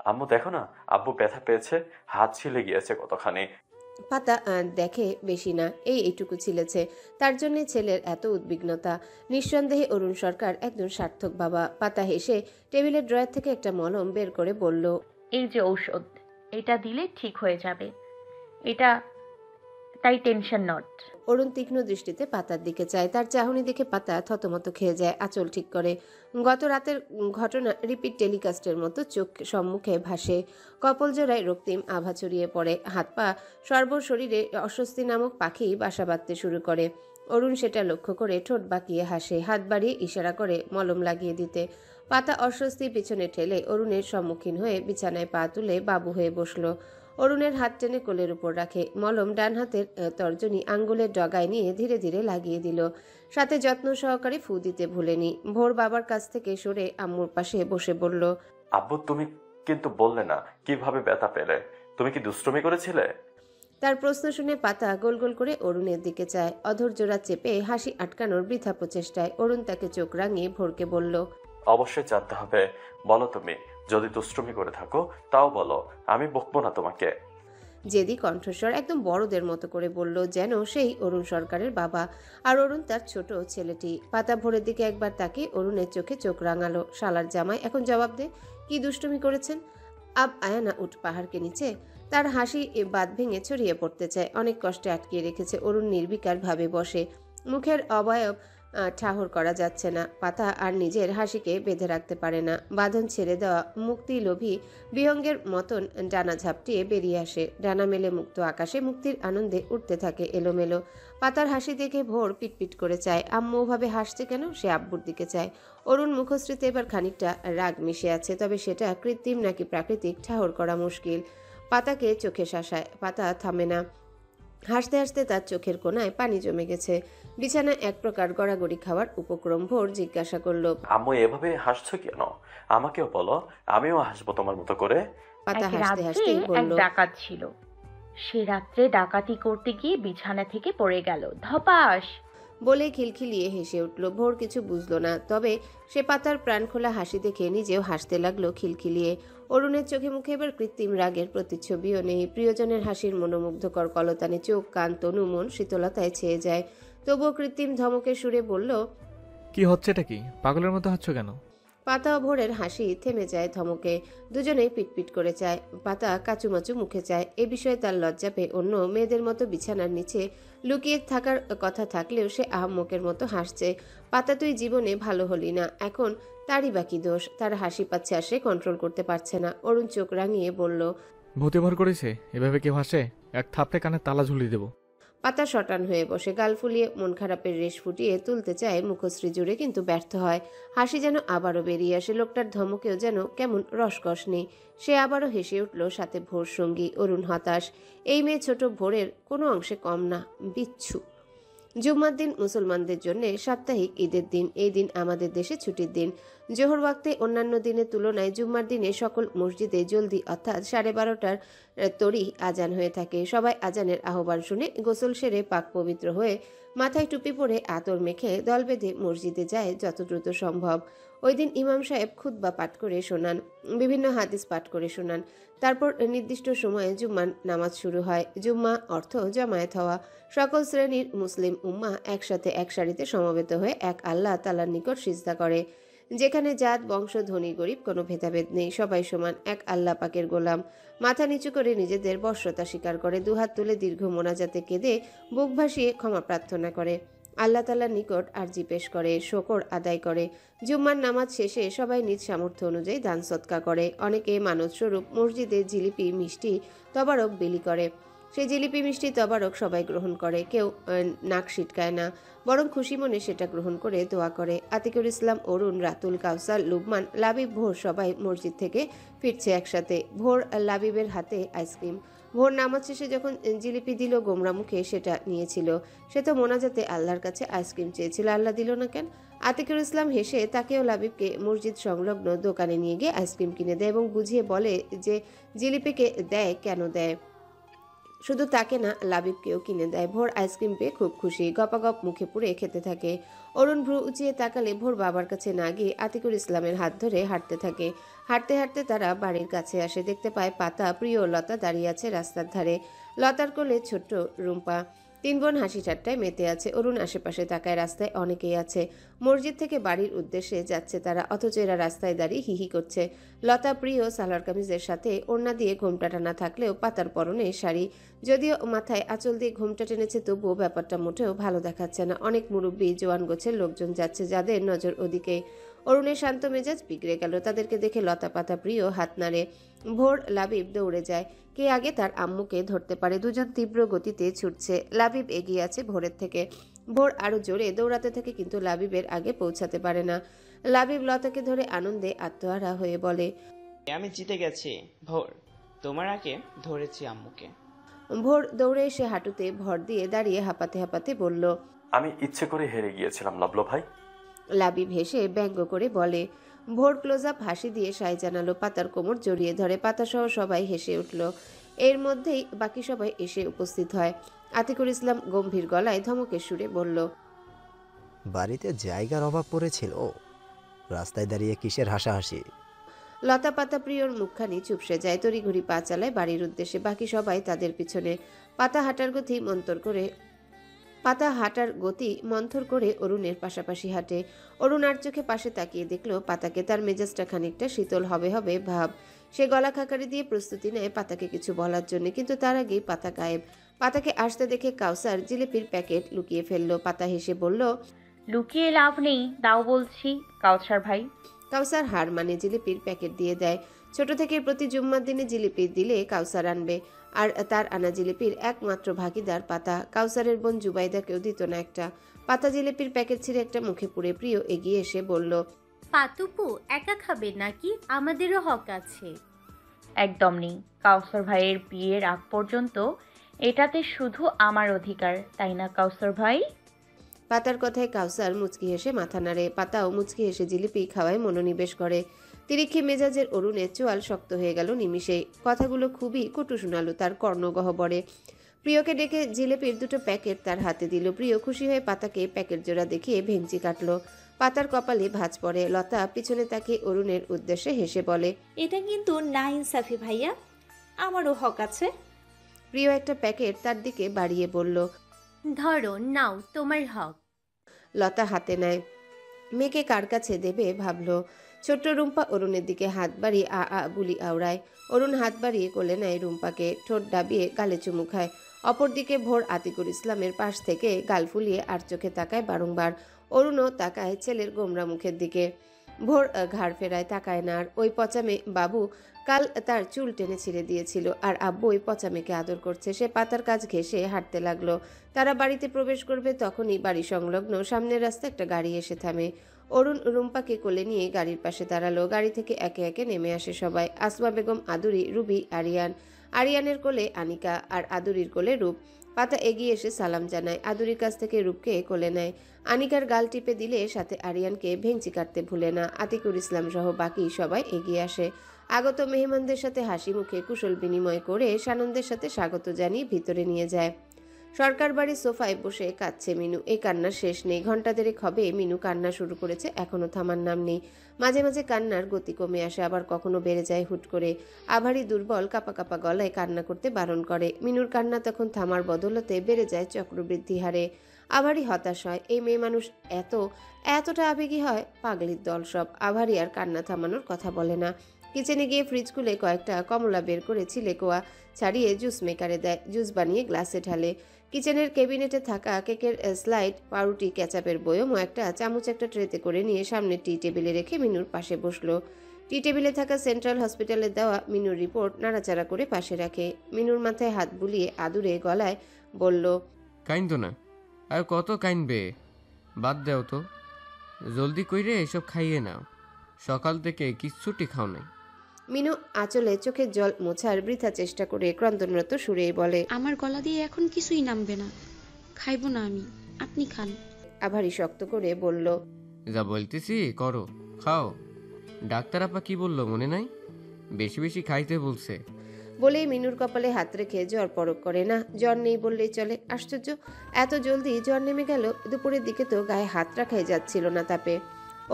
আম্মু দেখো না, আব্বু ব্যথা পেয়েছে, হাত ছিলে গিয়েছে কতখানি। পাতা দেখে বেশি না, এইটুকু ছিলেছে, তার জন্য ছেলের এত উদ্বিগ্নতা। নিঃসন্দেহে অরুণ সরকার একজন সার্থক বাবা। পাতা হেসে টেবিলের ড্রয়ার থেকে একটা মলম বের করে বলল, এই যে ঔষধ, এটা দিলে ঠিক হয়ে যাবে। এটা তাই টেনশন নট। অরুণ তীক্ষ্ণ দৃষ্টিতে পাতার দিকে চায়। তার চাহনি দেখে পাতা থতমত খেয়ে যায়, আঁচল ঠিক করে। গত রাতের ঘটনা রিপিট টেলিকাস্টের মতো চোখ সম্মুখে ভাসে। কপল জোড়ায় রক্তিম আভা ছড়িয়ে পড়ে। হাত পা সর্বশরীরে অস্বস্তি নামক পাখি বাসা বাঁধতে শুরু করে। অরুণ সেটা লক্ষ্য করে ঠোঁট বাঁকিয়ে হাসে, হাত বাড়িয়ে ইশারা করে মলম লাগিয়ে দিতে। পাতা অস্বস্তির পিছনে ঠেলে অরুণের সম্মুখীন হয়ে বিছানায় পা তুলে বাবু হয়ে বসলো। অরুণের হাত টেনে কোলের উপর রাখে। মলম ডান হাতের তর্জনী আঙ্গুলের ডগায় নিয়ে ধীরে ধীরে লাগিয়ে দিল। সাথে যত্ন সহকারে ফু দিতে ভুলেনি। ভোর বাবার কাছ থেকে সরে আম্মুর পাশে বসে বলল, আব্বু তুমি কিন্তু বললে না কিভাবে ব্যথা পেলে, তুমি কি দুষ্টুমি করেছিলে? তার প্রশ্ন শুনে পাতা গোল গোল করে অরুণের দিকে চায়, অধর জোড়া চেপে হাসি আটকানোর বৃথা প্রচেষ্টায়। অরুণ তাকে চোখ রাঙিয়ে ভোরকে বলল, অবশ্যই জানতে হবে, বলো তুমি। যদি দুষ্টুমি করে থাকো তাও বলো, আমি বকবো না তোমাকে। জেদি কণ্ঠস্বর একদম বড়দের মতো করে বলল, যেন সেই অরুণ সরকারের বাবা আর অরুণ তার ছোট ছেলেটি। পাতা ভোরের দিকে একবার তাকে অরুণের চোখে চোখ রাঙালো। শালার জামাই, এখন জবাব দে, কি দুষ্টুমি করেছেন? আব আয়ানা উঠ পাহাড়কে নিচে। তার হাসি বাদ ভেঙে ছড়িয়ে পড়তে চায়। অনেক কষ্টে আটকিয়ে রেখেছে। অরুণ নির্বিকার ভাবে বসে, মুখের অবয়ব ঠাহর করা যাচ্ছে না। পাতা আর নিজের হাসিকে বেঁধে রাখতে পারে না। বাঁধন ছেড়ে দেওয়া মুক্তি লোভী বিহঙ্গের মতন ডানা ঝাপটিয়ে বেরিয়ে আসে। ডানা মেলে মুক্ত আকাশে মুক্তির আনন্দে উঠতে থাকে এলোমেলো। পাতার হাসি দেখে ভোর পিটপিট করে চায়, আম্মু ওভাবে হাসছে কেন? সে আব্বুর দিকে চায়। অরুণ মুখশ্রীতে এবার খানিকটা রাগ মিশে আছে, তবে সেটা কৃত্রিম নাকি প্রাকৃতিক ঠাহর করা মুশকিল। পাতাকে চোখে শাসায়। পাতা থামে না। হাসতে হাসতে তার চোখের কোণায় পানি জমে গেছে। বিছানায় এক প্রকার গড়াগড়ি খাওয়ার উপক্রম। ভোর জিজ্ঞাসা করল, আম্মু এভাবে হাসছো কেন? আমাকেও বলো, আমিও হাসবো তোমার মতো করে। পাতা এক হাসতে রাত্রে হাসতেই এক বলল, ডাকাত ছিল। সে রাত্রে ডাকাতি করতে গিয়ে বিছানা থেকে পড়ে গেল, ধপাস। বলে খিলখিলিয়ে হেসে উঠল। ভোর কিছু বুঝল না, তবে সে পাতার প্রাণখোলা হাসি দেখে নিজেও হাসতে লাগলো খিলখিলিয়ে। অরুণের চোখে মুখে এবার কৃত্রিম রাগের প্রতিচ্ছবিও নেই। প্রিয়জনের হাসির মনোমুগ্ধকর কলতানে চোখ, কান, তনু, মন শীতলতায় ছেয়ে যায়। তবুও কৃত্রিম ধমকের সুরে বলল, কি হচ্ছেটা কি? পাগলের মতো হাঁটছো কেন? পাতা ও ভোরের হাসি থেমে যায় ধমকে। দুজনেই পিটপিট করে চায়। পাতা কাচুমাচু মুখে চায়। এ বিষয়ে তার লজ্জা পেয়ে অন্য মেয়েদের মতো বিছানার নিচে লুকিয়ে থাকার কথা থাকলেও সে আহাম্মকের মতো হাসছে। পাতা, তুই জীবনে ভালো হলি না, এখন তারই বাকি দোষ। তার হাসি পাচ্ছে আর সে কন্ট্রোল করতে পারছে না। অরুণ চোখ রাঙিয়ে বলল, ভূতে ভর করেছে? এভাবে কেউ হাসে? এক থাপড়ে কানে তালা ঝুলিয়ে দেবো। পাতা শটান হয়ে বসে, গাল ফুলিয়ে মন খারাপের রেশ ফুটিয়ে তুলতে চায় মুখশ্রী জুড়ে, কিন্তু ব্যর্থ হয়। হাসি যেন আবারও বেরিয়ে আসে। লোকটার ধমকেও যেন কেমন রসকস নেই। সে আবারও হেসে উঠল, সাথে ভোর সঙ্গী। অরুণ হতাশ। এই মেয়ে ছোট ভোরের কোনো অংশে কম না, বিচ্ছু। জুম্মার দিন মুসলমানদের জন্য সাপ্তাহিক ঈদের দিন। এই দিন আমাদের দেশে ছুটির দিন। জোহর ওয়াক্তে অন্যান্য দিনের তুলনায় জুম্মার দিনে সকল মসজিদে জলদি অর্থাৎ 12:30টার তরি আজান হয়ে থাকে। সবাই আজানের আহ্বান শুনে গোসল সেরে পাক পবিত্র হয়ে মাথায় টুপি পরে আতর মেখে দল বেঁধে মসজিদে যায় যত দ্রুত সম্ভব। ওই দিন ইমাম সাহেব খুতবা পাঠ করে শোনান, বিভিন্ন হাদিস পাঠ করে শোনান। তারপর নির্দিষ্ট সময়ে জুম্মার নামাজ শুরু হয়। জুম্মা অর্থ জমায়েত হওয়া। সকল শ্রেণীর মুসলিম উম্মাহ একসাথে এক সারিতে সমবেত হয়ে এক আল্লাহ তাআলার নিকট সিজদা করে, যেখানে জাত, বংশ, ধনী, গরিব কোনো ভেদাভেদ নেই। সবাই সমান, এক আল্লাহ পাকের গোলাম। মাথা নিচু করে নিজেদের বর্ষতা স্বীকার করে, দুহাত তুলে দীর্ঘ মোনাজাতে কেঁদে বুক ভাসিয়ে ক্ষমা প্রার্থনা করে, আল্লাহ তাআলার নিকট আরজি পেশ করে, শকর আদায় করে। জুম্মার নামাজ শেষে সবাই নিজ সামর্থ্য অনুযায়ী দান সৎকা করে। অনেকে মানত স্বরূপ মসজিদে জিলিপি, মিষ্টি, তবারক বিলি করে। সেই জিলিপি, মিষ্টি, তবারক সবাই গ্রহণ করে। কেউ নাক সিটকায় না, বরং খুশি মনে সেটা গ্রহণ করে দোয়া করে। আতিকুর ইসলাম, অরুণ, রাতুল, কাউসার, লুবমান, লাবিব, ভোর সবাই মসজিদ থেকে ফিরছে একসাথে। ভোর লাবিবের হাতে আইসক্রিম। ভোর নামাজ শেষে যখন জিলিপি দিল গোমরা মুখে সেটা নিয়েছিল। সে তো মোনাজাতে আল্লাহর কাছে আইসক্রিম চেয়েছিল, আল্লাহ দিল না কেন? আতিকুর ইসলাম হেসে তাকেও লাবিবকে মসজিদ সংলগ্ন দোকানে নিয়ে গিয়ে আইসক্রিম কিনে দেয় এবং বুঝিয়ে বলে যে জিলিপিকে দেয় কেন দেয়। শুধু তাকে না, লাবিবকেও কিনে দেয়। ভোর আইসক্রিম পেয়ে খুব খুশি, গপাগপ মুখে পুরে খেতে থাকে। অরুণ ভ্রু উঁচিয়ে তাকালে ভোর বাবার কাছে না গিয়ে আতিকুর ইসলামের হাত ধরে হাঁটতে থাকে। হাঁটতে হাঁটতে তারা বাড়ির কাছে আসে, দেখতে পায় পাতা, প্রিয় ও লতা দাঁড়িয়ে আছে রাস্তার ধারে। লতার কোলে ছোট্ট রুম্পা। 3 বোন হাসি ঠাট্টায় মেতে আছে। অরুণ আশেপাশে তাকায়, রাস্তায় অনেকেই আছে। মসজিদ থেকে বাড়ির উদ্দেশ্যে যাচ্ছে তারা, অথচ এরা রাস্তায় দাঁড়িয়ে হিহি করছে। লতা প্রিয় সালোয়ার কামিজের সাথে ওড়না দিয়ে ঘোমটা টানা থাকলেও পাতার পরনে শাড়ি, যদিও মাথায় আঁচল দিয়ে ঘোমটা টেনেছে, তবুও ব্যাপারটা মোটেও ভালো দেখাচ্ছে না। অনেক মুরব্বী জোয়ান গোছের লোকজন যাচ্ছে, যাদের নজর ওদিকে। অরুণের শান্ত মেজাজ বিগড়ে গেল। তাদেরকে দেখে লতা পাতা প্রিয় হাত নাড়ে। ভোর লাবিব দৌড়ে যায়। কে আগে তার আম্মুকে ধরতে পারে। দুজন তীব্র গতিতে ছুটছে। লাবিব এগিয়ে আছে ভোরের থেকে। ভোর আরো জোরে দৌড়াতে থাকে, কিন্তু লাবিবের আগে পৌঁছাতে পারে না। লাবিব লতাকে ধরে আনন্দে আত্মহারা হয়ে বলে, আমি জিতে গেছি ভোর, তোমার আগে ধরেছি আম্মুকে। ভোর দৌড়ে এসে হাঁটুতে ভর দিয়ে দাঁড়িয়ে হাঁপাতে হাঁপাতে বলল, আমি ইচ্ছে করে হেরে গিয়েছিলাম লাবলু ভাই। লাবিব হেসে ব্যঙ্গ করে বলে। ভোর ক্লোজ আপ হাসি দিয়ে সায় জানালো, পাতার কোমর জড়িয়ে ধরে। পাতাসহ সবাই হেসে উঠল। এর মধ্যেই বাকি সবাই এসে উপস্থিত হয়। আতিকুর ইসলাম গম্ভীর গলায় ধমকের সুরে বলল, বাড়িতে জায়গার অভাব পড়েছিল, রাস্তায় দাঁড়িয়ে কিসের হাসাহাসি? লতা পাতা প্রিয়র মুখখানি চুপসে যায়। তড়িঘড়ি পা চালায় বাড়ির উদ্দেশ্যে। বাকি সবাই তাদের পিছনে। পাতা হাঁটার গতি মন্থর করে অরুণের পাশাপাশি হাঁটে। অরুণ আর চোখে পাশে তাকিয়ে দেখলো পাতাকে। তার মেজাজটা খানিকটা শীতল হবে হবে ভাব। সে গলা খাকারি দিয়ে প্রস্তুতি নেয় পাতাকে কিছু বলার জন্য, কিন্তু তার আগেই পাতা গায়েব। পাতাকে আসতে দেখে কাউসার জিলিপির প্যাকেট লুকিয়ে ফেললো। পাতা হেসে বলল, লুকিয়ে লাভ নেই, দাও বলছি কাউসার ভাই। কাউসার হার মানে জিলিপির প্যাকেট দিয়ে দেয়। ছোট থেকে প্রতি জুম্মার দিনে জিলিপি দিলে কাউসার আনবে, আর তার আনা জিলিপির একমাত্র ভাগিদার পাতা। কাউসারের বোন জুবাইদাকেও দিত না একটা। পাতা জিলিপির প্যাকেট ছিঁড়ে একটা মুখে পুরে প্রিয় এগিয়ে এসে বলল, পাতুপু একা খাবে নাকি? আমাদেরও হক আছে। একদম নেই, কাউসার ভাইয়ের বিয়ের আগ পর্যন্ত এটাতে শুধু আমার অধিকার, তাই না কাউসার ভাই? পাতার কথায় কাউসার মুচকি হেসে মাথা নাড়ে। পাতাও মুচকি হেসে জিলিপি খাওয়ায় মনোনিবেশ করে। তিরিক্ষি মেজাজের অরুণের চোয়াল শক্ত হয়ে গেল নিমিষেই। কথাগুলো খুবই কটু শোনালো তার কর্ণগহ্বরে। প্রিয়কে ডেকে জিলিপির 2টো প্যাকেট তার হাতে দিল। প্রিয় খুশি হয়ে পাতাকে প্যাকেট জোড়া দেখিয়ে ভেঙচি কাটলো। পাতার কপালে ভাঁজ পড়ে। লতা পিছনে তাকিয়ে অরুণের উদ্দেশ্যে হেসে বলে, এটা কিন্তু না ইনসাফি ভাইয়া, আমারও হক আছে। প্রিয় একটা প্যাকেট তার দিকে বাড়িয়ে বলল, ধরো, নাও তোমার হক। লতা হাতে নেয়। মেয়েকে কার কাছে দেবে ভাবলো। ছোট্ট রুম্পা অরুণের দিকে হাত বাড়িয়ে আ আ বুলি আওড়ায়। অরুণ হাত বাড়িয়ে কোলে নেয় রুম্পাকে, ঠোঁট ডাবিয়ে গালে চুমু খায়। অপরদিকে ভোর আতিকুর ইসলামের পাশ থেকে গাল ফুলিয়ে আর চোখে তাকায় বারংবার। অরুণও তাকায় ছেলের গোমরা মুখের দিকে। ভোর ঘাড় ফেরায়, তাকায় না আর। ওই পচামে বাবু কাল তার চুল টেনে ছিঁড়ে দিয়েছিল, আর আব্বু ওই পচামেকে আদর করছে। সে পাতার কাজ ঘেঁষে হাঁটতে লাগলো। তারা বাড়িতে প্রবেশ করবে, তখনই বাড়ি সংলগ্ন সামনের রাস্তা একটা গাড়ি এসে থামে। অরুণ রুম্পাকে কোলে নিয়ে গাড়ির পাশে দাঁড়ালো। গাড়ি থেকে একে একে নেমে আসে সবাই। আসমা বেগম, আদুরি, রুবি, আরিয়ান। আরিয়ানের কোলে আনিকা আর আদুরির কোলে রূপ। পাতা এগিয়ে এসে সালাম জানায়। আদুরির কাছ থেকে রূপকে কোলে নেয়। আনিকার গাল টিপে দিলে সাথে আরিয়ানকে ভেঙচি কাটতে ভুলে না। আতিকুর ইসলাম সহ বাকি সবাই এগিয়ে আসে। আগত মেহমানদের সাথে হাসি মুখে কুশল বিনিময় করে সানন্দের সাথে স্বাগত জানিয়ে ভিতরে নিয়ে যায়। সরকার বাড়ির সোফায় বসে কাঁদছে মিনু। এই কান্নার শেষ নেই। ঘন্টা দেড়েক হবে মিনু কান্না শুরু করেছে, এখনো থামার নাম নেই। মাঝে মাঝে কান্নার গতি কমে আসে, আবার কখনো বেড়ে যায় হুট করে। আভারি দুর্বল কাপা কাপা গলায় কান্না করতে বারণ করে। মিনুর কান্না তখন থামার বদলতে বেড়ে যায় চক্রবৃদ্ধি হারে। আভারি হতাশ হয়। এই মেয়ে মানুষ এতটা আবেগী হয়? পাগলির দল সব। আভারি আর কান্না থামানোর কথা বলে না। কিচেনে গিয়ে ফ্রিজ খুলে কয়েকটা কমলা বের করে ছিলেকোয়া ছাড়িয়ে জুস মেকারে দেয়। জুস বানিয়ে গ্লাসে ঢালে। কিচেনের কেবিনেটে থাকা কেকের স্লাইড, পাউরুটি, ক্যাচাপের বয়ম ও একটা চামচ একটা ট্রেতে করে নিয়ে সামনে টি টেবিলে রেখে মিনুর পাশে বসলো। টি টেবিলে থাকা সেন্ট্রাল হসপিটালের দেওয়া মিনুর রিপোর্ট নাড়াচাড়া করে পাশে রাখে। মিনুর মাথায় হাত বুলিয়ে আদুরে গলায় বলল, কাইন্দো না, আর কত কাইনবে, বাদ দাও তো, জলদি কইরে এসব খাইয়ে নাও, সকাল থেকে কিচ্ছুটি খাও নাই। মিনু আঁচলে চোখের জল মোছার বৃথা চেষ্টা করে ক্রন্দনরত সুরে বলে, আমার গলা দিয়ে এখন কিছুই নামবে না, খাইবো না আমি, আপনি খান। আভারি শক্ত করে বলল, যা বলতেছি করো, খাও। ডাক্তার আপা কি বললো মনে নাই? বেশি বেশি খাইতে বলছে। বলেই মিনুর কপালে হাত রেখে জ্বর পরক করে। না, জ্বর নেই বললেই চলে। আশ্চর্য, এত জলদি জ্বর নেমে গেল। দুপুরের দিকে তো গায়ে হাত রাখাই যাচ্ছিল না তাপে।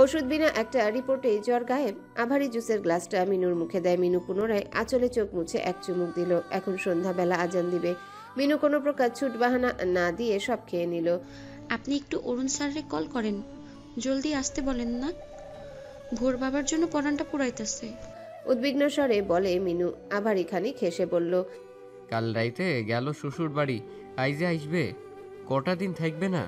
ওষুধ বিনা একটা রিপোর্টেই জ্বর গায়েব। আভারি জুসের গ্লাসটা মিনুর মুখে দেয়। মিনু পুনরায় আঁচলে চোখ মুছে এক চুমুক দিল। এখন সন্ধ্যাবেলা আজান দিবে। মিনু কোনো প্রকার ছুট বাহানা না দিয়ে সব খেয়ে নিল। আপনি একটু অরুণ স্যাররে কল করেন, জলদি আসতে বলেন না, ভোর বাবার জন্য পরানটা পুরাইতেছে। উদ্বিগ্ন স্বরে বলে মিনু। আভারি খানিক হেসে বলল, কাল রাইতে গেল শ্বশুর বাড়ি, আইজে আসবে, কটা দিন থাকবে না?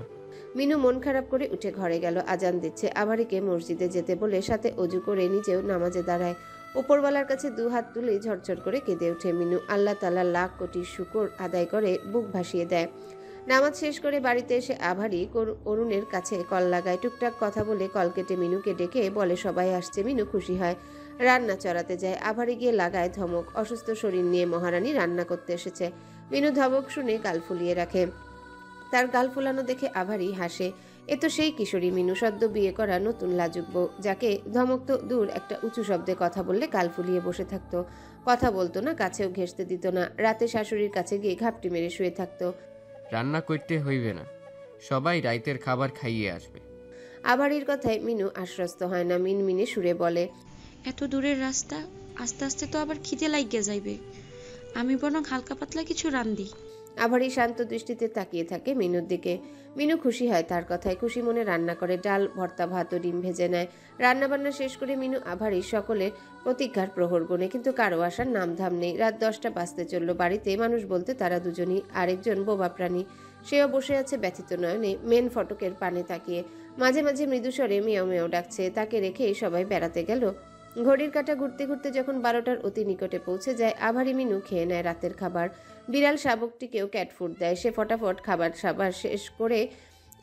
মিনু মন খারাপ করে উঠে ঘরে গেল। আজান দিচ্ছে। আভারিকে মসজিদে যেতে বলে সাথে অজু করে নিজেও নামাজে দাঁড়ায়। উপরওয়ালার কাছে দু হাত তুলে ঝরঝর করে কেঁদে ওঠে মিনু। আল্লাহ তাআলার লাখ কোটি শুকর আদায় করে বুক ভাসিয়ে দেয়। নামাজ শেষ করে বাড়িতে এসে আভারি অরুণের কাছে কল লাগায়। টুকটাক কথা বলে কল কেটে মিনুকে ডেকে বলে সবাই আসছে। মিনু খুশি হয়। রান্না চড়াতে যায়। আভারি গিয়ে লাগায় ধমক। অসুস্থ শরীর নিয়ে মহারানী রান্না করতে এসেছে। মিনু ধমক শুনে গাল ফুলিয়ে রাখে। তার গাল ফুলানো দেখে আভারি হাসে। এ তো সেই কিশোরী মিনু, সদ্য বিয়ে করা নতুন লাজুক বউ, যাকে ধমক তো দূর, একটা উঁচু শব্দে কথা বললে গাল ফুলিয়ে বসে থাকতো। কথা বলতো না, কাছেও ঘেঁষতে দিত না। রাতে শাশুড়ির কাছে গিয়ে ঘাপটি মেরে শুয়ে থাকতো। রান্না করতে হইবে না, সবাই রাইতের খাবার খাইয়ে আসবে। আভারির কথায় মিনু আশ্বস্ত হয় না। মিনমিনে সুরে বলে, এত দূরের রাস্তা, আস্তে আস্তে তো আবার খিদে লাগিয়ে যাইবে, আমি বরং হালকা পাতলা কিছু রান্ধি। আভারি শান্ত দৃষ্টিতে তাকিয়ে থাকে মিনুর দিকে। মিনু খুশি হয় তার কথায়। খুশি মনে রান্না করে। ডাল, ভর্তা, ভাত ও ডিম ভেজে নেয়। রান্নাবান্না শেষ করে মিনু আভারি সকলের প্রতীক্ষার প্রহর গোনে, কিন্তু কারো আসার নামধাম নেই। রাত 10টা বাজতে চলল। বাড়িতে মানুষ বলতে তারা দুজনই। আরেকজন বোবা প্রাণী, সেও বসে আছে ব্যথিত নয়নে মেন ফটকের পানে তাকিয়ে। মাঝে মাঝে মৃদুস্বরে মেয়াও মেয়াও ডাকছে। তাকে রেখেই সবাই বেড়াতে গেল। ঘড়ির কাঁটা ঘুরতে ঘুরতে যখন 12টার অতি নিকটে পৌঁছে যায়, আভারি মিনু খেয়ে নেয় রাতের খাবার। বিড়াল শাবকটিকেও ক্যাটফুড দেয়। সে ফটাফট খাবার সাবার শেষ করে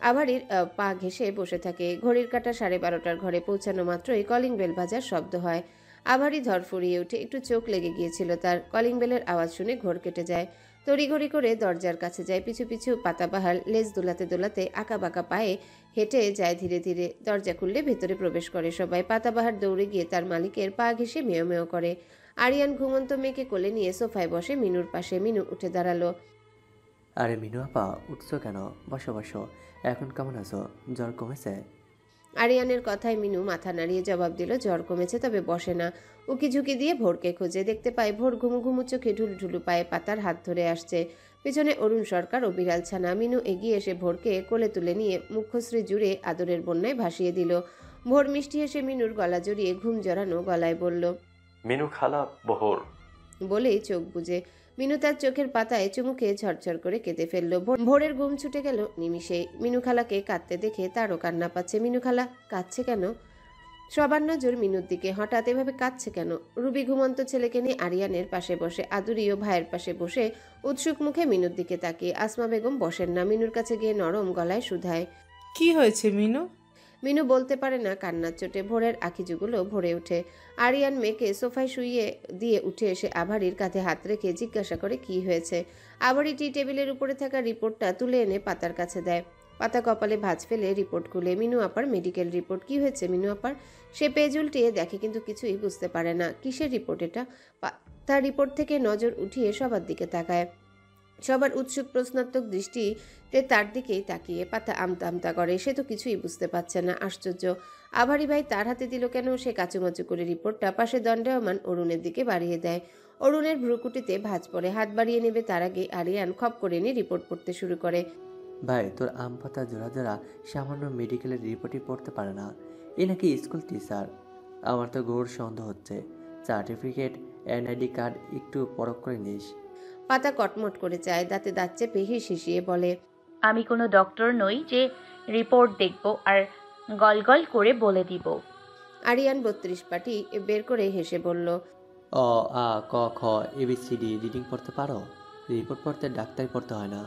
আভারির পা ঘেঁষে বসে থাকে। ঘড়ির কাঁটা 12:30টার ঘরে পৌঁছানো মাত্রই কলিং বেল বাজার শব্দ হয়। আভারি ধরফরিয়ে উঠে। একটু চোখ লেগে গিয়েছিল তার। কলিং বেলের আওয়াজ শুনে ঘোর কেটে যায়। তড়িঘড়ি করে দরজার কাছে যায়। পিছু পিছু পাতাবাহার লেজ দোলাতে দোলাতে আঁকা বাঁকা পায়ে হেঁটে যায় ধীরে ধীরে। দরজা খুললে ভেতরে প্রবেশ করে সবাই। পাতাবাহার দৌড়ে গিয়ে তার মালিকের পা ঘেঁষে মেয় মেয় করে। আরিয়ান ঘুমন্ত মেয়েকে কোলে নিয়ে সোফায় বসে মিনুর পাশে। মিনু উঠে দাঁড়ালো। আরে মিনু আপা, উঠছো কেন? বসো বসো। এখন কেমন আছো? জ্বর কমেছে? আরিয়ানের কথায় মিনু মাথা নাড়িয়ে জবাব দিল, জ্বর কমেছে, তবে বসে না। উকি ঝুঁকি দিয়ে ভোরকে খোঁজে। দেখতে পায় ভোর ঘুমু ঘুমু চোখে ঢুলঢুলু পায়ে পাতার হাত ধরে আসছে। পিছনে অরুণ সরকার ও বিড়াল ছানা। মিনু এগিয়ে এসে ভোরকে কোলে তুলে নিয়ে মুখশ্রী জুড়ে আদরের বন্যায় ভাসিয়ে দিল। ভোর মিষ্টি এসে মিনুর গলা জড়িয়ে ঘুম জড়ানো গলায় বলল, মিনু খালা বহর। বলেই চোখ বুজে। মিনু তার চোখের পাতায় চুমু খেয়ে ঝরঝর করে কেঁদে ফেলল। ভোরের ঘুম ছুটে গেল নিমিষে। মিনু খালাকে কাঁদতে দেখে তারও কান্না পাচ্ছে। মিনু খালা কাঁদছে কেন? সবার নজর মিনুর দিকে। হঠাৎ এভাবে কাঁদছে কেন? রুবি ঘুমন্ত ছেলেকে নিয়ে আরিয়ানের পাশে বসে। আদুরিও ভাইয়ের পাশে বসে উৎসুক মুখে মিনুর দিকে তাকিয়ে। আসমা বেগম বসেন না। মিনুর কাছে গিয়ে নরম গলায় শুধায়, কি হয়েছে মিনু? মিনু বলতে পারে না কান্নার চোটে। ভোরের আখিজুগুলো ভরে ওঠে। আরিয়ান মেয়েকে সোফায় শুইয়ে দিয়ে উঠে এসে আভারির কাঁধে হাত রেখে জিজ্ঞাসা করে কি হয়েছে। আভারি টি টেবিলের উপরে থাকা রিপোর্টটা তুলে এনে পাতার কাছে দেয়। পাতা কপালে ভাঁজ ফেলে রিপোর্ট খুলে। মিনু আপার মেডিকেল রিপোর্ট। কি হয়েছে মিনু আপার? সে পেজ উল্টিয়ে দেখে, কিন্তু কিছুই বুঝতে পারে না। কিসের রিপোর্ট এটা? তার রিপোর্ট থেকে নজর উঠিয়ে সবার দিকে তাকায়। সবার উৎসুক প্রশ্নাত্মক দৃষ্টিতে তার দিকেই তাকিয়ে পাতা আমতা আমতা করে। সে তো কিছুই বুঝতে পারছে না। আশ্চর্য। আভারি ভাই তার হাতে দিল কেন? সে কাচুমাচু করে রিপোর্টটা পাশে দণ্ডায়মান অরুণের দিকে বাড়িয়ে দেয়। অরুণের ভ্রুকুটিতে ভাঁজ পড়ে। হাত বাড়িয়ে নেবে তার আগে আরিয়ান খপ করে নিয়ে রিপোর্ট পড়তে শুরু করে। ভাই, তোর আম পাতা জোড়া জোড়া সামান্য মেডিকেলের রিপোর্টই পড়তে পারে না, এ নাকি স্কুল টিচার? আমার তো ঘোর সন্দেহ হচ্ছে। সার্টিফিকেট, এনআইডি কার্ড একটু পরখ করে নিস। পাতা কটমট করে চায়। দাঁতে দাঁত চেপে হিসিয়ে বলে, আমি কোনো ডক্টর নই যে রিপোর্ট দেখব আর গল করে বলে দিব। আরিয়ান 32 পাটি বের করে হেসে বলল, অ আ ক খ এবিসিডি রিডিং পড়তে পারো? রিপোর্ট পড়তে ডাক্তারি পড়তে হয় না।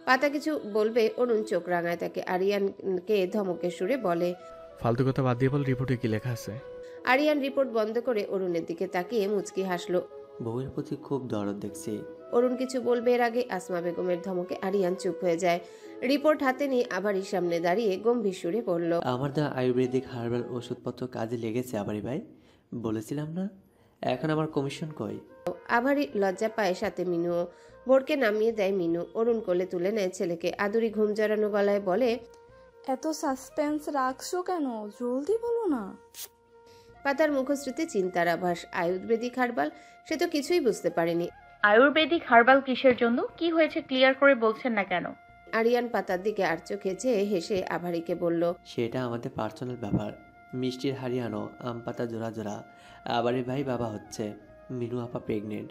পাতা কিছু বলবে অরুণ চোখ রাঙায় তাকে। আরিয়ানকে ধমকের সুরে বলে, ফালতু কথা বাদ দিয়ে বল, রিপোর্টে কি লেখা আছে? আরিয়ান রিপোর্ট বন্ধ করে অরুণের দিকে তাকিয়ে মুচকি হাসলো। বউয়ের প্রতি খুব দরদ দেখছি। অরুণ কিছু বলবে এর আগে আসমা বেগমের ধমকে আরিয়ান চুপ হয়ে যায়। রিপোর্ট হাতে নিয়ে আবারই সামনে দাঁড়িয়ে গম্ভীর সুরে বলল, আমার দা আয়ুর্বেদিক হার্বাল ওষুধপত্র কাজে লেগেছে আবারই ভাই, বলেছিলাম না? এখন আমার কমিশন কই? আভারই লজ্জা পায়, সাথে মিনুও। ভোরকে নামিয়ে দেয় মিনু। অরুণ কোলে তুলে নেয় ছেলেকে। আদুরি ঘুম জড়ানো গলায় বলে, এত সাসপেন্স রাখছো কেন? জলদি বলো না। পাতার মুখশ্রীতে চিন্তার আভাস। আয়ুর্বেদিক হার্বাল? সে তো কিছুই বুঝতে পারেনি। আয়ুর্বেদিক হার্বাল কিসের জন্য? কি হয়েছে ক্লিয়ার করে বলছেন না কেন? আরিয়ান পাতার দিকে আর চোখে চেয়ে হেসে আভারিকে বলল, সেটা আমাদের পার্সোনাল ব্যাপার। মিষ্টির হারিয়ানো, আম পাতা জোড়া জোড়া। আবারই ভাই বাবা হচ্ছে। মিনু আপা প্রেগনেন্ট,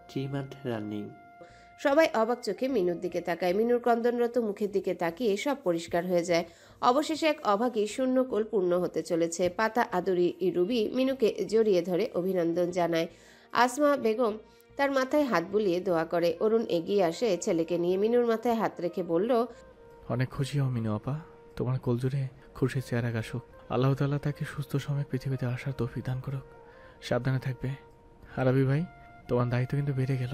3 মান্থ রানিং। সবাই অবাক চোখে মিনুর দিকে তাকায়। মিনুর ক্রন্দনরত মুখের দিকে তাকিয়ে সব পরিষ্কার হয়ে যায়। অবশেষে এক অভাগী শূন্যকোল পূর্ণ হতে চলেছে। পাতা, আদুরি, রুবি মিনুকে জড়িয়ে ধরে অভিনন্দন জানায়। আসমা বেগম তার মাথায় হাত বুলিয়ে দোয়া করে। অরুণ এগিয়ে আসে ছেলেকে নিয়ে। মিনুর মাথায় হাত রেখে বলল, অনেক খুশি হও মিনু আপা, তোমার কোল জুড়ে খুশি চেহারা গাছুক। আল্লাহ তাআলা তাকে সুস্থ সময় পৃথিবীতে আসার তৌফিক দান করুক। সাবধানে থাকবে। আরবি ভাই, তোমার দায়িত্ব কিন্তু বেড়ে গেল।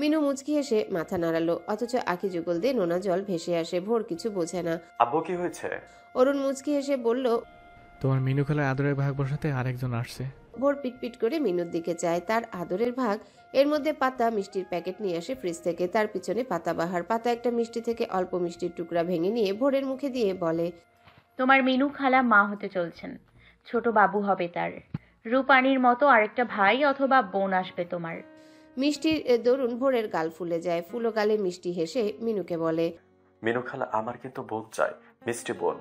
মিনু মুচকি হেসে মাথা নাড়ালো, অথচ আঁখি যুগল দিয়ে নোনা জল ভেসে আসে। ভোর কিছু বোঝে না। আব্বু কি হয়েছে? অরুণ মুচকি হেসে বলল, তোমার মিনু খেলায় আদরের ভাগ বসাতে আরেকজন আসছে। ভোর পিটপিট করে মিনুর দিকে চায়। তার আদরের ভাগ। এর মধ্যে পাতা মিষ্টির প্যাকেট নিয়ে আসে ফ্রিজ থেকে। তার পিছনে পাতাবাহার। পাতা একটা মিষ্টি থেকে অল্প মিষ্টির টুকরা ভেঙে নিয়ে ভোরের মুখে দিয়ে বলে, তোমার মিনু খালা মা হতে চলছেন। ছোট বাবু হবে তার। রূপানির মতো আরেকটা ভাই অথবা বোন আসবে তোমার। মিষ্টির দরুন ভোরের গাল ফুলে যায়। ফুলো গালে মিষ্টি হেসে মিনুকে বলে, মিনু খালা আমার কিন্তু বোন চাই, মিষ্টি বোন।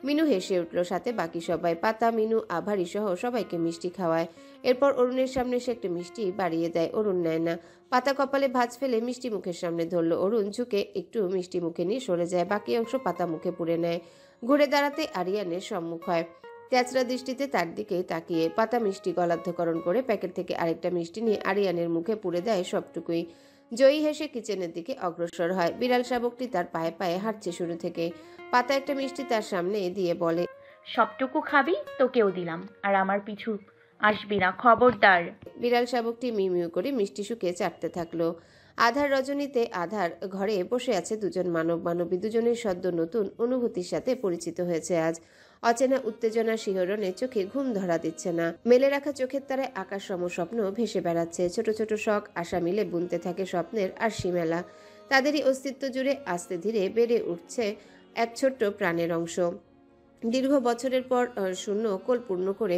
মিনু হেসে উঠল, সাথে বাকি সবাই। পাতা, মিনু, আভারি সহ সবাইকে মিষ্টি খাওয়ায়। এরপর অরুণের সামনে সে একটা মিষ্টি বাড়িয়ে দেয়। অরুণ নেয় না। পাতা কপালে ভাঁজ ফেলে মিষ্টি মুখের সামনে ধরল। অরুণ ঝুঁকে একটু মিষ্টি মুখে নিয়ে সরে যায়। বাকি অংশ পাতা মুখে পুরে নেয়। ঘুরে দাঁড়াতে আরিয়ানের সম্মুখ হয়। তেচরা দৃষ্টিতে তার দিকে তাকিয়ে পাতা মিষ্টি গলাধ্যকরণ করে প্যাকেট থেকে আরেকটা মিষ্টি নিয়ে আরিয়ানের মুখে পুরে দেয় সবটুকুই। জয়ী হেসে কিচেনের দিকে অগ্রসর হয়। বিড়াল শাবকটি তার পায়ে পায়ে হাঁটছে শুরু থেকে। পাতা একটা মিষ্টি তার সামনে দিয়ে বলে, সবটুকু খাবি তোকেও দিলাম, আর আমার পিছু আসবি না, খবরদার। বিড়াল শাবকটি মিউ করে মিষ্টি শুকিয়ে চাটতে থাকলো। আধার রজনীতে আধার ঘরে বসে আছে দুজন মানব মানবী। দুজনের সদ্য নতুন অনুভূতির সাথে পরিচিত হয়েছে আজ। অচেনা উত্তেজনা শিহরণে চোখে ঘুম ধরা দিচ্ছে না। মেলে রাখা চোখের তারায় আকাশ সম স্বপ্ন ভেসে বেড়াচ্ছে। ছোট ছোট শখ আশা মিলে বুনতে থাকে স্বপ্নের আর সীমেলা। তাদেরই অস্তিত্ব জুড়ে আস্তে ধীরে বেড়ে উঠছে এক ছোট্ট প্রাণের অংশ। দীর্ঘ বছরের পর শূন্য কোল পূর্ণ করে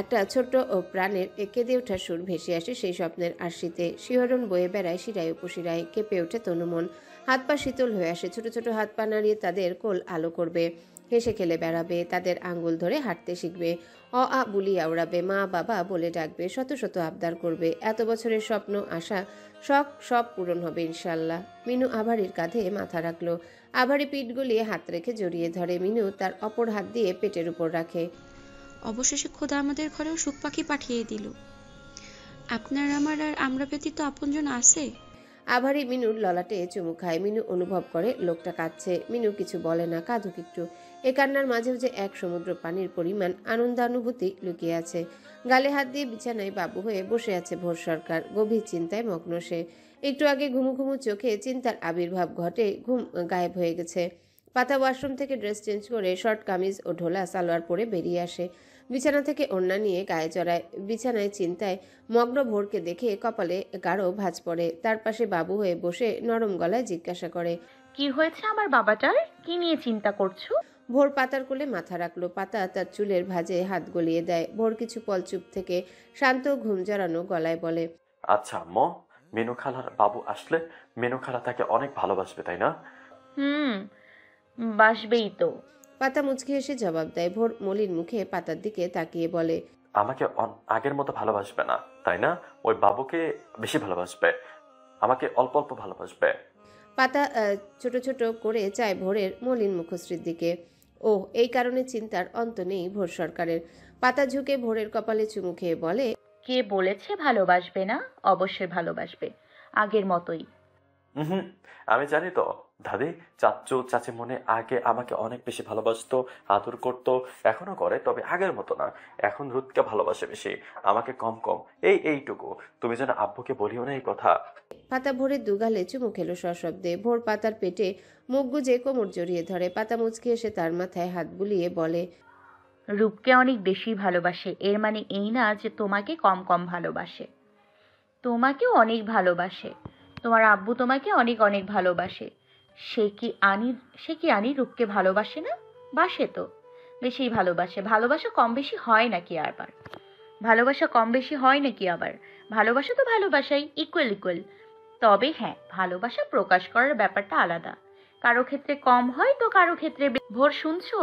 একটা ছোট্ট প্রাণের কেঁদে ওঠার সুর ভেসে আসে সেই স্বপ্নের আরশিতে। শিহরণ বয়ে বেড়ায় শিরায় উপশিরায়। কেঁপে ওঠে তনুমন। হাত পা শীতল হয়ে আসে। ছোট ছোট হাত পা নাড়িয়ে তাদের কোল আলো করবে। হেসে খেলে বেড়াবে। তাদের আঙ্গুল ধরে হাঁটতে শিখবে। অ আ বুলি আওড়াবে। মা বাবা বলে ডাকবে। শত শত আবদার করবে। এত বছরের স্বপ্ন আশা শখ সব পূরণ হবে ইনশাল্লাহ। মিনু আভারির কাঁধে মাথা রাখলো। আভারি পিঠ গলিয়ে হাত রেখে জড়িয়ে ধরে। মিনু তার অপর হাত দিয়ে পেটের উপর রাখে। অবশেষে খোদা আমাদের ঘরেও সুখ পাখি পাঠিয়ে দিল। আপনার আমার আর আমরা ব্যতীত আপনজন আছে? আভারি মিনুর ললাটে চুমু খায়। মিনু অনুভব করে লোকটা কাঁদছে। মিনু কিছু বলে না, কাঁদুক একটু। এ কান্নার মাঝেও যে এক সমুদ্র পানির পরিমাণ আনন্দানুভূতি লুকিয়ে আছে। গালে হাত দিয়ে বিছানায় বাবু হয়ে বসে আছে ভোর সরকার। গভীর চিন্তায় মগ্ন সে। একটু আগে ঘুমু ঘুমু চোখে চিন্তার আবির্ভাব ঘটে। ঘুম গায়েব হয়ে গেছে। পাতা ওয়াশরুম থেকে ড্রেস চেঞ্জ করে শর্ট কামিজ ও ঢোলা সালোয়ার পরে বেরিয়ে আসে। বিছানা থেকে ওড়না নিয়ে গায়ে জড়ায়। বিছানায় চিন্তায় মগ্ন ভোরকে দেখে কপালে গাঢ় ভাঁজ পড়ে। তার পাশে বাবু হয়ে বসে নরম গলায় জিজ্ঞাসা করে, কি হয়েছে আমার বাবাটার? কি নিয়ে চিন্তা করছো? ভোর পাতার কোলে মাথা রাখলো। পাতা তার চুলের ভাঁজে হাত গলিয়ে দেয়। ভোর কিছু পল চুপ থেকে শান্ত ঘুম জড়ানো গলায় বলে, আচ্ছা আম্মু, মিনু খালার বাবু আসলে মিনু খালা তাকে অনেক ভালোবাসবে, তাই না? বাসবেই তো। পাতা মুচকি এসে জবাব দেয়। ভোর মলিন মুখে পাতার দিকে তাকিয়ে বলে, আমাকে আগের মতো ভালোবাসবে না, তাই না? ওই বাবুকে বেশি ভালোবাসবে, আমাকে অল্প অল্প ভালোবাসবে। পাতা ছোট ছোট করে চায় ভোরের মলিন মুখশ্রীর দিকে। ও এই কারণে চিন্তার অন্ত নেই ভোর সরকারের। পাতা ঝুঁকে ভোরের কপালে চুমু খেয়ে বলে, কে বলেছে ভালোবাসবে না? অবশ্যই ভালোবাসবে, আগের মতোই। আমি জানি তো দাদি। চাচু চাচি মনে আগে আমাকে অনেক বেশি ভালোবাসতো, আদর করতো, এখনো করে, তবে আগের মতো না। এখন রুদকে ভালোবাসে বেশি, আমাকে কম কম। এইটুকু তুমি যেন আব্বুকে বলিও না এই কথা। পাতা ভোরের দুগালে চুমু খেলো সশব্দে। ভোর পাতার পেটে মুখ গুজে কোমর জড়িয়ে ধরে। পাতা মুচকি এসে তার মাথায় হাত বুলিয়ে বলে, রূপকে অনেক বেশি ভালোবাসে, এর মানে এই না যে তোমাকে কম কম ভালোবাসে। তোমাকে অনেক ভালোবাসে, তোমার আব্বু তোমাকে অনেক অনেক ভালোবাসে। সে কি রূপকে ভালোবাসে না? বাসে তো, বেশিই ভালোবাসে। ভালোবাসা কম বেশি হয় নাকি আবার? ভালোবাসা তো ভালোবাসাই, ইকুয়াল ইকুয়াল। তবে হ্যাঁ, ভালোবাসা প্রকাশ করার ব্যাপারটা আলাদা। কারো ক্ষেত্রে কম হয় তো কারো ক্ষেত্রে ভোর শুনছো?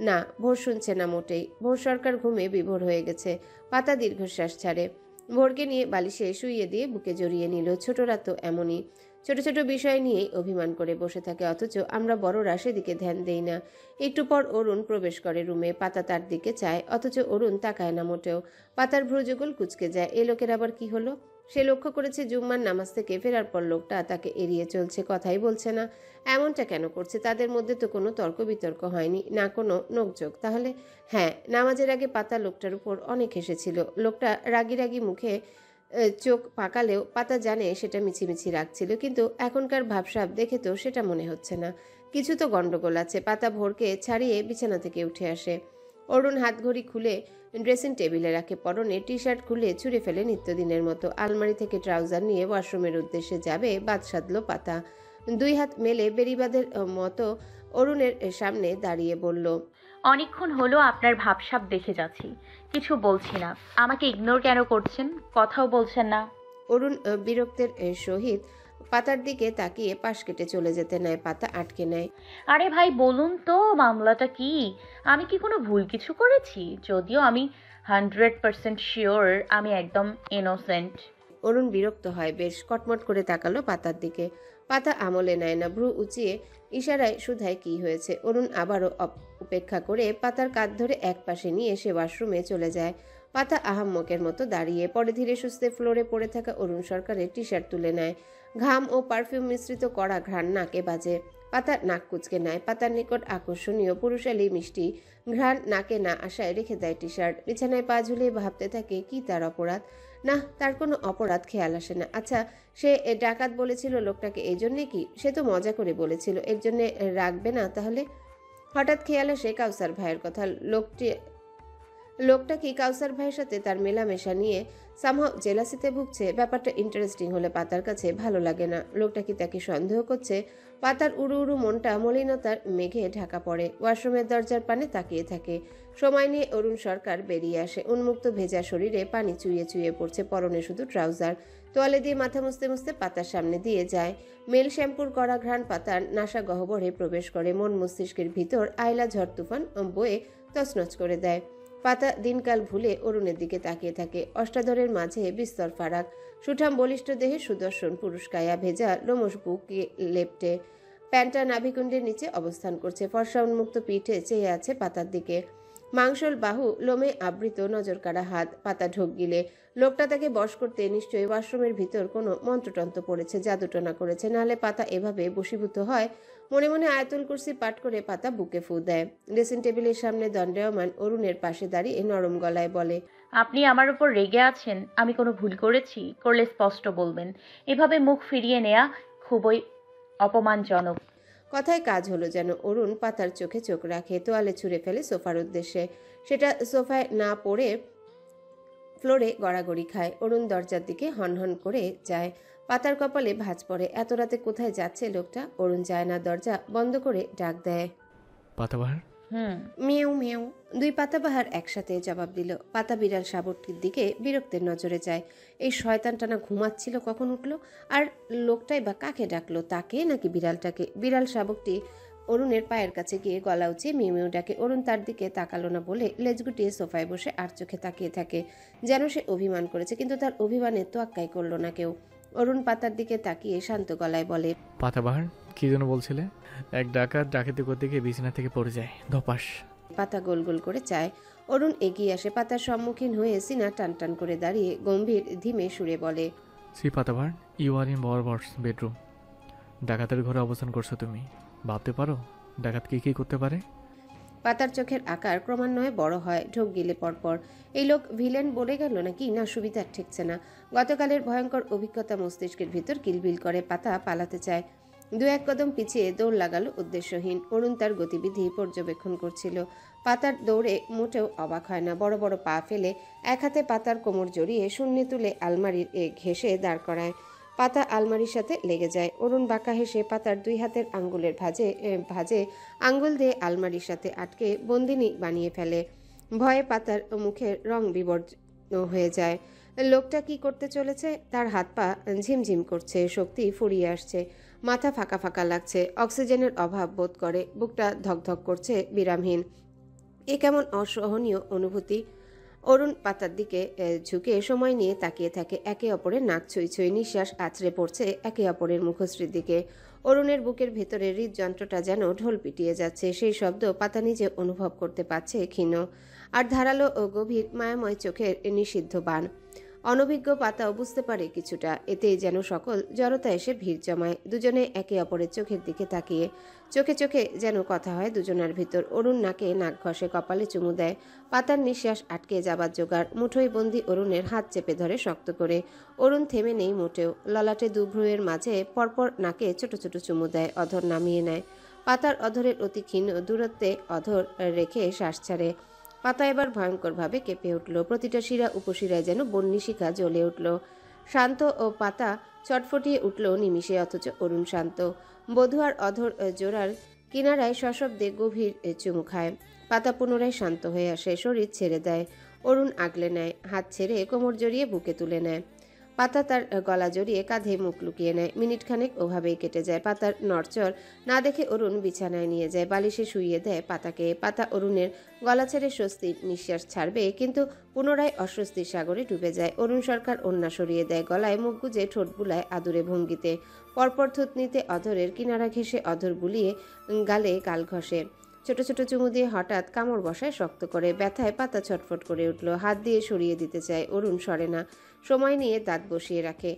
না, ভোর শুনছে না মোটেই। ভোর সরকার ঘুমে বিভোর হয়ে গেছে। পাতা দীর্ঘশ্বাস ছাড়ে। ভোরকে নিয়ে বালিশে শুইয়ে দিয়ে বুকে জড়িয়ে নিল। ছোটরা তো এমনই, ছোট ছোট বিষয় নিয়েই অভিমান করে বসে থাকে, অথচ আমরা বড়রা সেদিকে ধ্যান দেই না। একটু পর অরুণ প্রবেশ করে রুমে। পাতা তার দিকে চায়, অথচ অরুণ তাকায় না মোটেও। পাতার ভ্রুযুগল কুঁচকে যায়। এ লোকের আবার কি হলো? সে লক্ষ্য করেছে জুম্মার নামাজ থেকে ফেরার পর লোকটা তাকে এড়িয়ে চলছে, কথাই বলছে না। এমনটা কেন করছে? তাদের মধ্যে তো কোনো তর্ক বিতর্ক হয়নি, না কোনো নোকঝোক। তাহলে হ্যাঁ, নামাজের আগে পাতা লোকটার উপর অনেক হেসেছিল। লোকটা রাগি রাগি মুখে চোখ পাকালেও পাতা জানে সেটা মিছিমিছি রাখছিল, কিন্তু এখনকার ভাবসাব দেখে তো সেটা মনে হচ্ছে না। কিছু তো গন্ডগোল আছে। পাতা ভোরকে ছাড়িয়ে বিছানা থেকে উঠে আসে। অরুণ হাতঘড়ি খুলে ড্রেসিং টেবিলে রাখে। পরনে টি শার্ট খুলে ছুঁড়ে ফেলে নিত্যদিনের মতো। আলমারি থেকে ট্রাউজার নিয়ে ওয়াশরুমের উদ্দেশ্যে যাবে বাদ সাধল পাতা। দুই হাত মেলে বেরিবাদের মতো অরুণের সামনে দাঁড়িয়ে বলল, অনেকক্ষণ হলো আপনার ভাবসাব দেখে যাচ্ছি, কিছু বলছি না। আমাকে ইগনোর কেন করছেন? কথাও বলছেন না। অরুণ বিরক্তের সহিত পাতার দিকে তাকিয়ে পাশ কেটে চলে যেতে নেয়। পাতা আটকে নেয়। আরে ভাই বলুন তো, মামলাটা কি? আমি কি কোনো ভুল কিছু করেছি? যদিও আমি 100% শিওর আমি একদম ইনোসেন্ট। অরুণ বিরক্ত হয় বেশ। কটমট করে তাকালো পাতার দিকে। পাতা আমলে নেয় না, ভ্রু উঁচিয়ে ইশারায় শুধায় কি হয়েছে। অরুণ আবারও উপেক্ষা করে পাতার কাঁধ ধরে এক পাশে নিয়ে সে ওয়াশরুমে চলে যায়। পাতা আহাম্মকের মতো দাঁড়িয়ে পরে ধীরে সুস্থে ফ্লোরে পড়ে থাকা অরুণ সরকারের টি শার্ট তুলে নেয়। ঘাম ও পারফিউম মিশ্রিত কড়া ঘ্রাণ নাকে বাজে। পাতা নাক কুচকে নেয়। পাতার নিকট আকর্ষণীয় পুরুষালী মিষ্টি ঘ্রাণ নাকে না আসায় রেখে দেয় টি শার্ট। বিছানায় পা ঝুলিয়ে ভাবতে থাকে কি তার অপরাধ। না, তার কোনো অপরাধ খেয়াল আসে না। আচ্ছা, সে ডাকাত বলেছিল লোকটাকে এই জন্যে কি? সে তো মজা করে বলেছিল, এর জন্যে রাখবে না তাহলে? হঠাৎ খেয়াল আসে কাউসার ভাইয়ের কথা। লোকটা কি কাউসার ভাইয়ের সাথে তার মেলামেশা নিয়ে সামহাও জেলাসিতে ভুগছে? ব্যাপারটা ইন্টারেস্টিং হলে পাতার কাছে ভালো লাগে না। লোকটা কি তাকে সন্দেহ করছে? পাতার উড়ু উড়ু মনটা মলিনতার মেঘে ঢাকা পড়ে। ওয়াশরুমের দরজার পানে তাকিয়ে থাকে। সময় নিয়ে অরুণ সরকার বেরিয়ে আসে। উন্মুক্ত ভেজা শরীরে পানি চুইয়ে চুইয়ে পড়ছে, পরনে শুধু ট্রাউজার। তোয়ালে দিয়ে মাথা মুছতে মুছতে পাতার সামনে দিয়ে যায়। মেল শ্যাম্পুর কড়া ঘ্রাণ পাতার নাসা গহ্বরে প্রবেশ করে। মন মস্তিষ্কের ভিতর আইলা ঝড় তুফান বয়ে তছনছ করে দেয়। পাতা দিনকাল ভুলে অরুণের দিকে তাকিয়ে থাকে। অষ্টাধরের মাঝে বিস্তর ফারাক। সুঠাম বলিষ্ঠ দেহে সুদর্শন পুরুষ কায়া, ভেজা লোমশ বুকে লেপটে। প্যান্টটা নাভিকুণ্ডের নিচে অবস্থান করছে। ফর্সা উন্মুক্ত পিঠে চেয়ে আছে পাতার দিকে। মাংসল বাহু, লোমে আবৃত নজর কাড়া হাত। পাতা ঢোক গিলে। লোকটা তাকে বশ করতে নিশ্চয়ই ওয়াশরুমের ভিতর কোনো মন্ত্রতন্ত্র পড়েছে, জাদুটনা করেছে, নাহলে পাতা এভাবে বশীভূত হয়। মনে মনে আয়াতুল কুরসি পাঠ করে পাতা বুকে ফু দেয়। ড্রেসিং টেবিলের সামনে দণ্ডায়মান অরুণের পাশে দাঁড়িয়ে নরম গলায় বলে, আপনি আমার উপর রেগে আছেন? আমি কোনো ভুল করেছি? করলে স্পষ্ট বলবেন। এভাবে মুখ ফিরিয়ে নেয়া খুবই অপমানজনক। কথায় কাজ হলো যেন। অরুণ পাতার চোখে চোখ রাখে। তোয়ালে ছুঁড়ে ফেলে সোফার উদ্দেশ্যে। সেটা সোফায় না পড়ে ফ্লোরে গড়াগড়ি খায়। অরুণ দরজার দিকে হনহন করে যায়। পাতার কপালে ভাঁজ পড়ে। এত রাতে কোথায় যাচ্ছে লোকটা? অরুণ যায় না, দরজা বন্ধ করে ডাক দেয়, পাতাবাহার। মেউ মেউ। দুই পাতাবাহার একসাথে জবাব দিল। পাতা বিড়াল শাবকটির দিকে বিরক্তের নজরে যায়। এই শয়তান টানা ঘুমাচ্ছিল, কখন উঠলো? আর লোকটাই বা কাকে ডাকলো, তাকে নাকি বিড়ালটাকে? বিড়াল শাবকটি অরুণের পায়ের কাছে গিয়ে গলা উঁচিয়ে মিউ মিউ ডাকে। অরুণ তার দিকে তাকালো না বলে লেজ গুটিয়ে সোফায় বসে আর চোখে তাকিয়ে থাকে, যেন সে অভিমান করেছে, কিন্তু তার অভিমানের তোয়াক্কাই করলো না কেউ। অরুণ পাতার দিকে তাকিয়ে শান্ত গলায় বলে, পাতাবাহার, কি যেন বলছিলে? এক ডাকাত ডাকাতি করতে গিয়ে বিছানা থেকে পড়ে যায়, ধপাস। পাতা গোল গোল করে চায়। অরুণ এগিয়ে আসে। পাতার সম্মুখীন হয়ে সিনা টান টান করে দাঁড়িয়ে গম্ভীর ধীমে সুরে বলে, Shri Patabahar, you are in barbers bedroom. ডাকাতের ঘরে অবস্থান করছো তুমি। ভাবতে পারো ডাকাত কি করতে পারে? পাতার চোখের আকার ক্রমান্বয়ে বড় হয়, ঢোক গিলে পরপর। এই লোক ভিলেন বলে গেল নাকি? না, সুবিধা ঠেকছে না। গতকালের ভয়ঙ্কর অভিজ্ঞতা মস্তিষ্কের ভিতর কিলবিল করে। পাতা পালাতে চায়। দু এক কদম পিছিয়ে দৌড় লাগালো উদ্দেশ্যহীন। অরুণ তার গতিবিধি পর্যবেক্ষণ করছিল। পাতার দৌড়ে মোটেও অবাক হয় না। বড় বড় পা ফেলে এক হাতে পাতার কোমর জড়িয়ে শূন্যে তুলে আলমারির ঘেঁষে দাঁড় করায়। পাতা আলমারির সাথে লেগে যায়। অরুণ বাঁকা হেসে পাতার 2 হাতের আঙ্গুলের ভাঁজে আঙ্গুল দিয়ে আলমারির সাথে আটকে বন্দিনী বানিয়ে ফেলে। ভয়ে পাতার মুখের রং বিবর্ণ হয়ে যায়। লোকটা কি করতে চলেছে? তার হাত পা ঝিমঝিম করছে, শক্তি ফুরিয়ে আসছে, মাথা ফাঁকা ফাঁকা লাগছে, অক্সিজেনের অভাব বোধ করে, বুকটা ধকধক করছে বিরামহীন। এ কেমন অসহনীয় অনুভূতি! অরুণ পাতার দিকে ঝুঁকে সময় নিয়ে তাকিয়ে থাকে। একে অপরের নাক ছুঁই ছুঁই, নিঃশ্বাস আছড়ে পড়ছে একে অপরের মুখশ্রীর দিকে। অরুণের বুকের ভেতরে হৃদযন্ত্রটা যেন ঢোল পিটিয়ে যাচ্ছে। সেই শব্দ পাতা নিজে অনুভব করতে পারছে ক্ষীণ আর ধারালো ও গভীর মায়াময় চোখের নিষিদ্ধ বাণ। অনভিজ্ঞ পাতাও বুঝতে পারে কিছুটা। এতেই যেন সকল জড়তা এসে ভিড় জমায়। দুজনে একে অপরের চোখের দিকে তাকিয়ে, চোখে চোখে যেন কথা হয় দুজনের ভিতর। অরুণ নাকে নাক ঘষে, কপালে চুমু দেয়। পাতার নিঃশ্বাস আটকে যাবার জোগাড়। মুঠোয় বন্দি অরুণের হাত চেপে ধরে শক্ত করে। অরুণ থেমে নেই মোটেও। ললাটে দুভ্রুয়ের মাঝে পরপর নাকে ছোট ছোট চুমু দেয়, অধর নামিয়ে নেয়। পাতার অধরের অতি ক্ষীণ দূরত্বে অধর রেখে শ্বাস ছাড়ে। পাতা এবার ভয়ঙ্করভাবে কেঁপে উঠল। প্রতিটা শিরা উপশিরায় যেন বহ্নিশিখা জ্বলে উঠল। শান্ত ও পাতা চটফটিয়ে উঠল নিমিষে, অথচ অরুণ শান্ত। বধূয়ার অধর জোড়ার কিনারায় সশব্দে গভীর চুমু খায়। পাতা পুনরায় শান্ত হয়ে আসে, শরীর ছেড়ে দেয়। অরুণ আগলে নেয়, হাত ছেড়ে কোমর জড়িয়ে বুকে তুলে নেয়। পাতা তার গলা জড়িয়ে কাঁধে মুখ লুকিয়ে নেয়। মিনিট খানেক ওভাবেই কেটে যায়। পাতার নড়চড় না দেখে অরুণ বিছানায় নিয়ে যায়, বালিশে শুইয়ে দেয় পাতাকে। পাতা অরুণের গলা ছেড়ে স্বস্তির নিঃশ্বাস ছাড়বে, কিন্তু পুনরায় অস্বস্তির সাগরে ডুবে যায়। অরুণ সরকার ওড়না সরিয়ে দেয়, গলায় মুখ গুজে ঠোঁট বুলায় আদুরে ভঙ্গিতে। পরপর থুতনিতে অধরের কিনারা ঘেঁষে অধর বুলিয়ে গালে গাল ঘষে। ছোট ছোট চুমু দিয়ে হঠাৎ কামড় বসায় শক্ত করে। ব্যথায় পাতা ছটফট করে উঠল। হাত দিয়ে সরিয়ে দিতে চায়, অরুণ সরে না। সময় নিয়ে দাঁত বসিয়ে রাখে।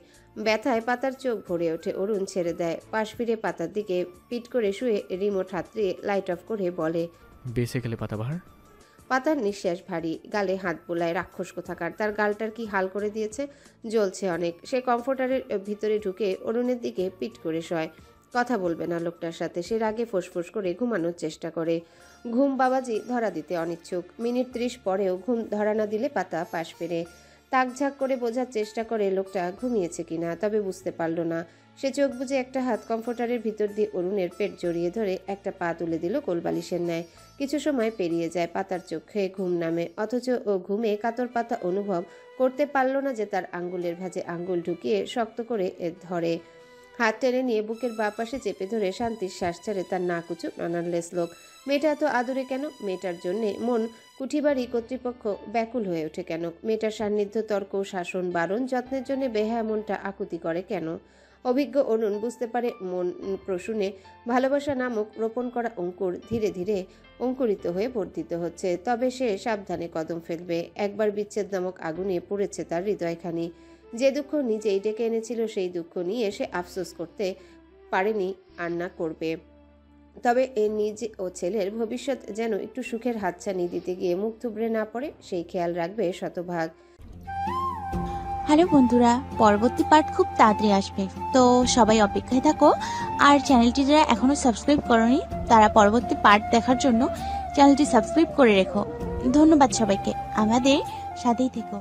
ব্যথায় পাতার চোখ ভরে ওঠে। অরুণ ছেড়ে দেয়। পাশ ফিরে পাতার দিকে পিট করে শুয়ে রিমোট হাতড়িয়ে লাইট অফ করে বলে, বেঁচে গেলে পাতাবাহার। পাতার নিঃশ্বাস ভারী, গালে হাত বোলায়। রাক্ষস কোথাকার! তার গালটার কি হাল করে দিয়েছে! জ্বলছে অনেক। সে কমফোর্টারের ভিতরে ঢুকে অরুণের দিকে পিট করে শয়। কথা বলবে না লোকটার সাথে। সে রাগে ফোঁসফোঁস করে ঘুমানোর চেষ্টা করে। ঘুম বাবাজি ধরা দিতে অনিচ্ছুক। মিনিট 30 পরেও ঘুম ধরা না দিলে পাতা পাশ ফেরে। তাকঝাক করে বোঝার চেষ্টা করে লোকটা ঘুমিয়েছে কিনা, তবে বুঝতে পারল না। সে চোখ বুজে একটা হাত কমফোর্টারের ভিতর দিয়ে অরুণের পেট জড়িয়ে ধরে একটা পা তুলে দিল কোলবালিশের ন্যায়। কিছু সময় পেরিয়ে যায়, পাতার চোখে ঘুম নামে, অথচ ও ঘুমে কাতর পাতা অনুভব করতে পারল না যে তার আঙ্গুলের ভাঁজে আঙ্গুল ঢুকিয়ে শক্ত করে ধরে। হাত টেনে নিয়ে বুকের বাঁ পাশে চেপে ধরে শান্তির শ্বাস ছাড়ে তার নাক উঁচু নানানলেস লোক। মেয়েটা এত আদরে কেন? মেয়েটার জন্যে মন কুঠিবাড়ি কর্তৃপক্ষ ব্যাকুল হয়ে ওঠে কেন? মেয়েটার সান্নিধ্য, তর্ক, শাসন, বারণ, যত্নের জন্য বেহায়া মনটা আকুতি করে কেন? অভিজ্ঞ অরুণ বুঝতে পারে মন প্রসূনে ভালোবাসা নামক রোপণ করা অঙ্কুর ধীরে ধীরে অঙ্কুরিত হয়ে বর্ধিত হচ্ছে। তবে সে সাবধানে কদম ফেলবে। একবার বিচ্ছেদ নামক আগুনে পড়েছে তার হৃদয়খানি। যে দুঃখ নিজেই ডেকে এনেছিল, সেই দুঃখ নিয়ে সে আফসোস করতে পারেনি, আর না করবে। তবে নিজে ও ছেলের ভবিষ্যৎ যেন একটু সুখের হাতছানি দিতে গিয়ে মুখ থুবড়ে না পড়ে, সেই খেয়াল রাখবে শতভাগ। হ্যালো বন্ধুরা, পরবর্তী পার্ট খুব তাড়াতাড়ি আসবে, তো সবাই অপেক্ষায় থাকো। আর চ্যানেলটি যারা এখনো সাবস্ক্রাইব করোনি, তারা পরবর্তী পার্ট দেখার জন্য চ্যানেলটি সাবস্ক্রাইব করে রেখো। ধন্যবাদ সবাইকে, আমাদের সাথেই থেকো।